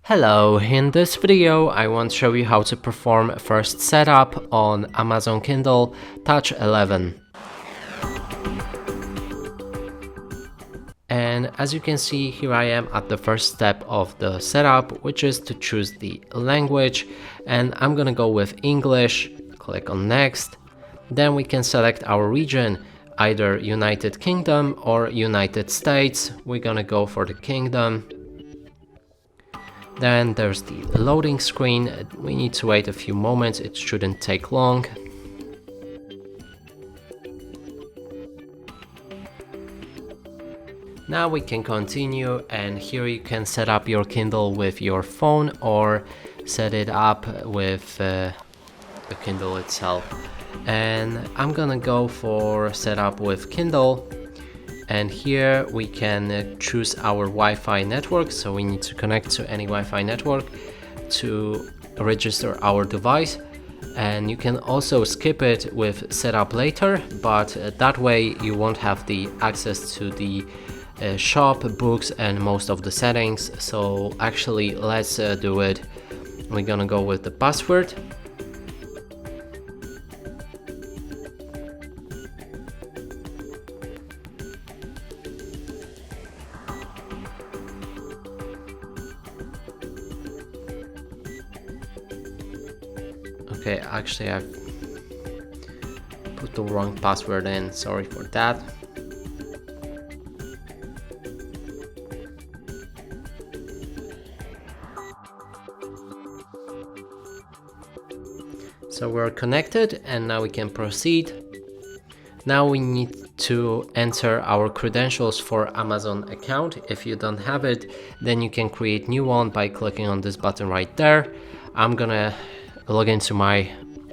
Hello, in this video I want to show you how to perform first setup on Amazon Kindle Touch 11. And as you can see, here I am at the first step of the setup, which is to choose the language, and I'm gonna go with English. Click on next. Then we can select our region, either United Kingdom or United States. We're gonna go for the Kingdom. Then there's the loading screen. We need to wait a few moments, it shouldn't take long. Now we can continue, and here you can set up your Kindle with your phone or set it up with the Kindle itself. And I'm gonna go for setup with Kindle. And here we can choose our Wi-Fi network, so we need to connect to any Wi-Fi network to register our device. And you can also skip it with setup later, but that way you won't have the access to the shop, books and most of the settings. So actually let's do it. We're gonna go with the password. Okay, actually I've put the wrong password in, sorry for that. So we're connected and now we can proceed. Now we need to enter our credentials for Amazon account. If you don't have it, then you can create new one by clicking on this button right there. I'm gonna log into my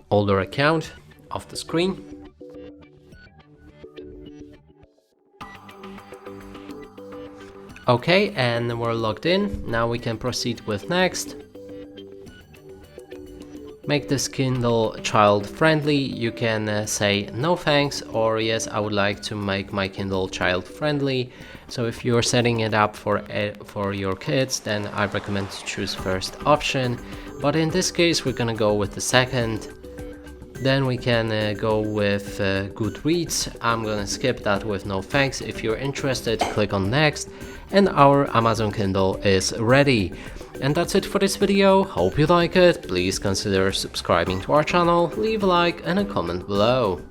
older account off the screen. Okay, and we're logged in. Now we can proceed with next. Make this Kindle child friendly. You can say no thanks or yes, I would like to make my Kindle child friendly. So if you're setting it up for your kids, then I recommend to choose first option. But in this case, we're gonna go with the second. Then we can go with Goodreads. I'm gonna skip that with no thanks. If you're interested, click on next, and our Amazon Kindle is ready. And that's it for this video. Hope you like it. Please consider subscribing to our channel, leave a like and a comment below.